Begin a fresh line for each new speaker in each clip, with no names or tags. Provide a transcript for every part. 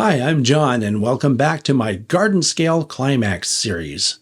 Hi, I'm John, and welcome back to my Garden Scale Climax series.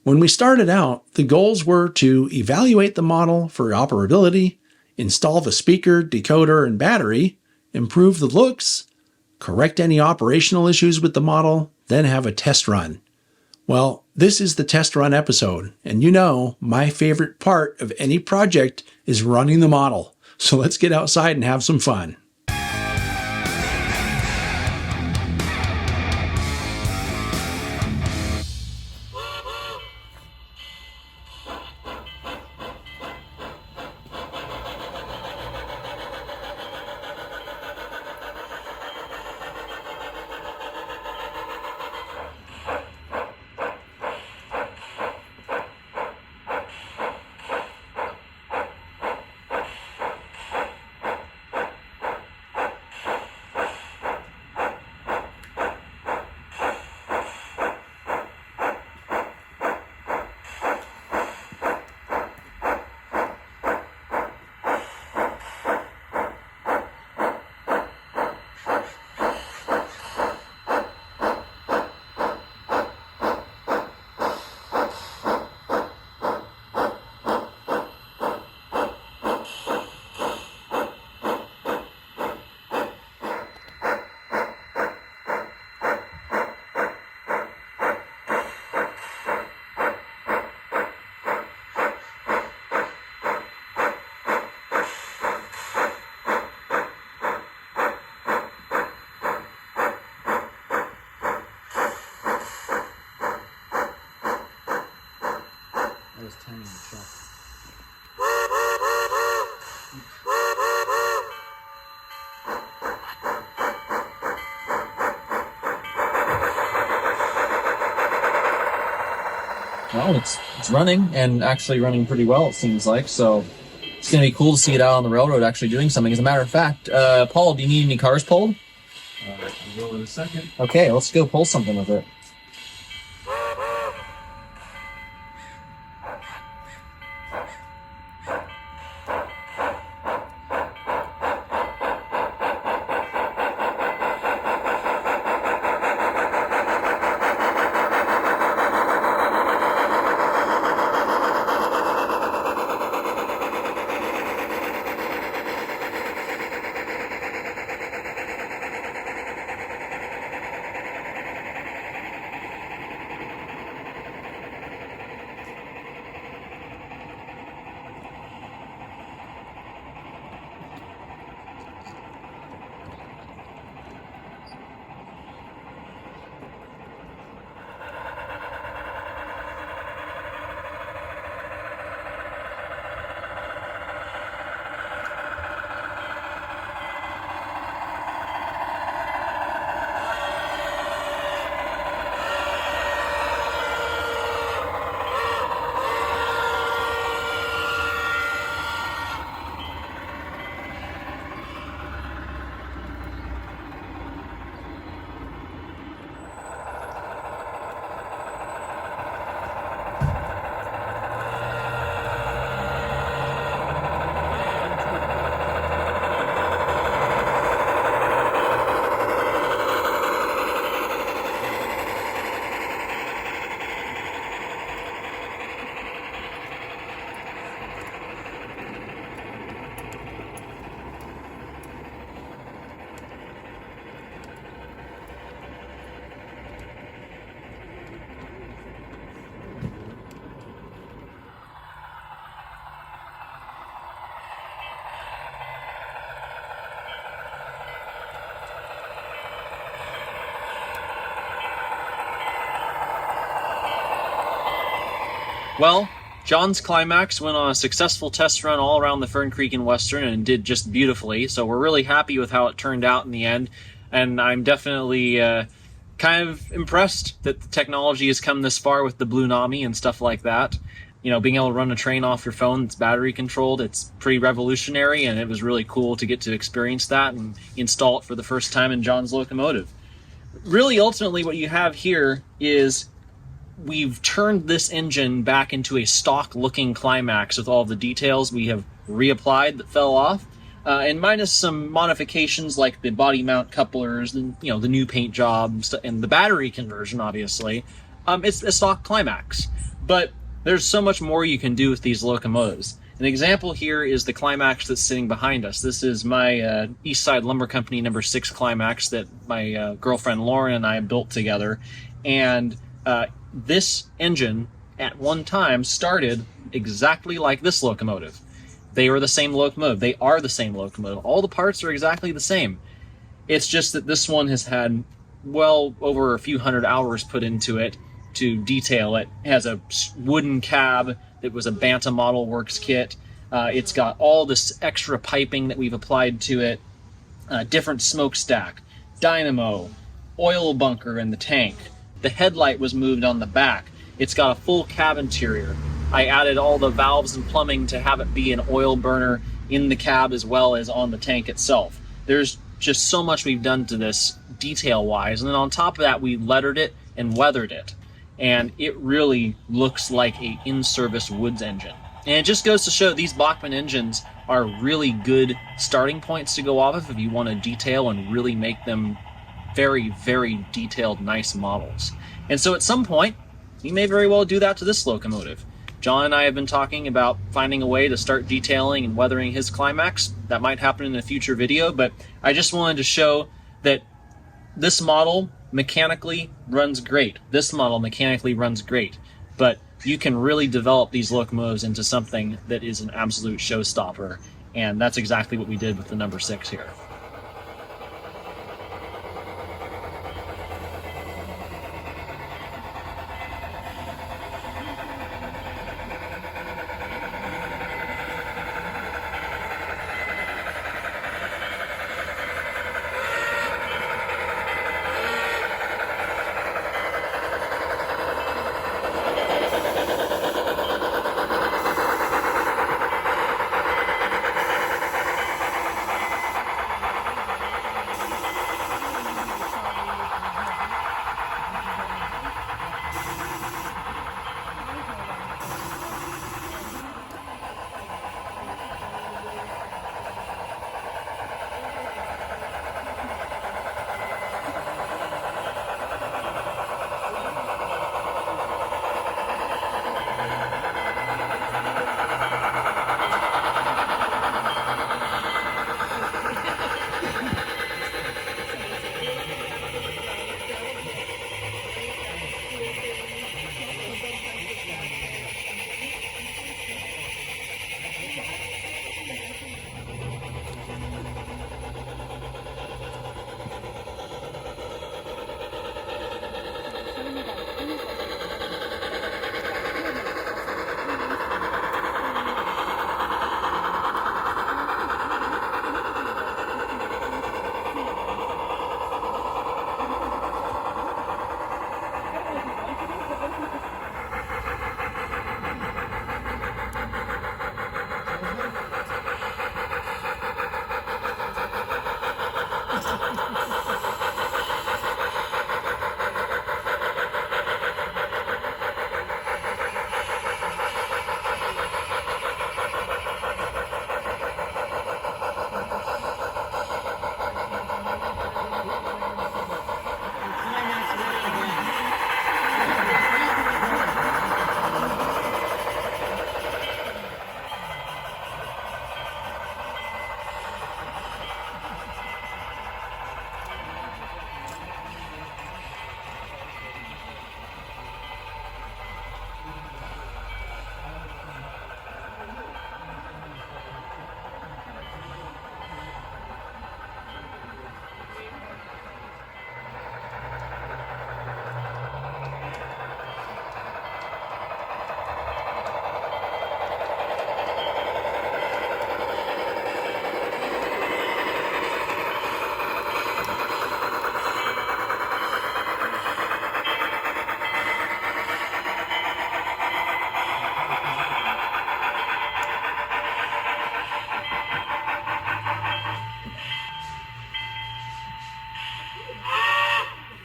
When we started out, the goals were to evaluate the model for operability, install the speaker, decoder, and battery, improve the looks, correct any operational issues with the model, then have a test run. Well, this is the test run episode, and you know, my favorite part of any project is running the model. So let's get outside and have some fun.
I was timing the shot. Well, it's running, and actually running pretty well, it seems like, so it's going to be cool to see it out on the railroad actually doing something. As a matter of fact, Paul, do you need any cars pulled?
I will in a second.
Okay, let's go pull something with it.
Well, John's Climax went on a successful test run all around the Fern Creek and Western and did just beautifully, so we're really happy with how it turned out in the end, and I'm definitely kind of impressed that the technology has come this far with the Blunami and stuff like that. You know, being able to run a train off your phone that's battery controlled, it's pretty revolutionary, and it was really cool to get to experience that and install it for the first time in John's locomotive. Really, ultimately, what you have here is we've turned this engine back into a stock-looking Climax with all the details we have reapplied that fell off. and minus some modifications like the body mount couplers and the new paint jobs and the battery conversion. Obviously, it's a stock Climax, but there's so much more you can do with these locomotives. An example here is the Climax that's sitting behind us. This is my East Side Lumber Company number 6 Climax that my girlfriend Lauren and I built together, and this engine at one time started exactly like this locomotive. They were the same locomotive. They are the same locomotive. All the parts are exactly the same. It's just that this one has had well over a few hundred hours put into it to detail it. It has a wooden cab that was a Banta Model Works kit. It's got all this extra piping that we've applied to it, different smokestack, dynamo, oil bunker in the tank. The headlight was moved on the back. It's got a full cab interior. I added all the valves and plumbing to have it be an oil burner in the cab as well as on the tank itself. There's just so much we've done to this detail-wise, and then on top of that, we lettered it and weathered it, and it really looks like a in-service woods engine. And it just goes to show these Bachmann engines are really good starting points to go off of if you want to detail and really make them very, very detailed, nice models. And so at some point, you may very well do that to this locomotive. John and I have been talking about finding a way to start detailing and weathering his Climax. That might happen in a future video, but I just wanted to show that this model mechanically runs great. This model mechanically runs great, but you can really develop these locomotives into something that is an absolute showstopper, and that's exactly what we did with the number 6 here.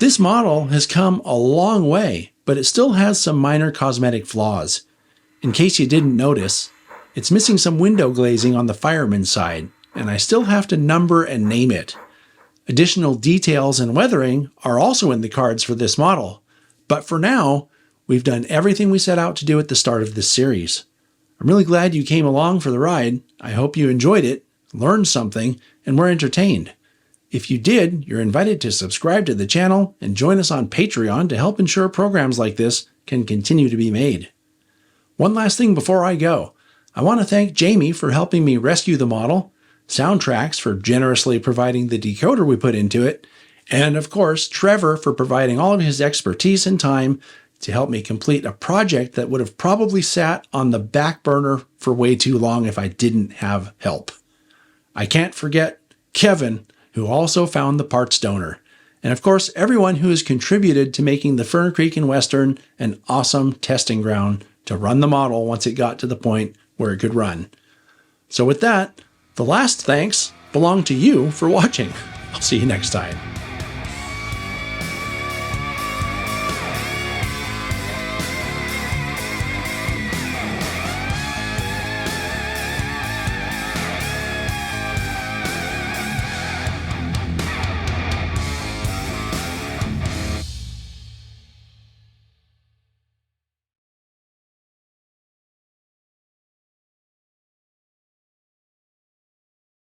This model has come a long way, but it still has some minor cosmetic flaws. In case you didn't notice, it's missing some window glazing on the fireman's side. and I still have to number and name it. Additional details and weathering are also in the cards for this model, but for now, we've done everything we set out to do at the start of this series. I'm really glad you came along for the ride. I hope you enjoyed it, learned something, and were entertained. If you did, you're invited to subscribe to the channel and join us on Patreon to help ensure programs like this can continue to be made. One last thing before I go. I want to thank Jamie for helping me rescue the model, SoundTraxx for generously providing the decoder we put into it, and of course Trevor for providing all of his expertise and time to help me complete a project that would have probably sat on the back burner for way too long if I didn't have help. I can't forget Kevin, who also found the parts donor, and of course everyone who has contributed to making the Fern Creek and Western an awesome testing ground to run the model once it got to the point where it could run. So with that, the last thanks belong to you for watching. I'll see you next time.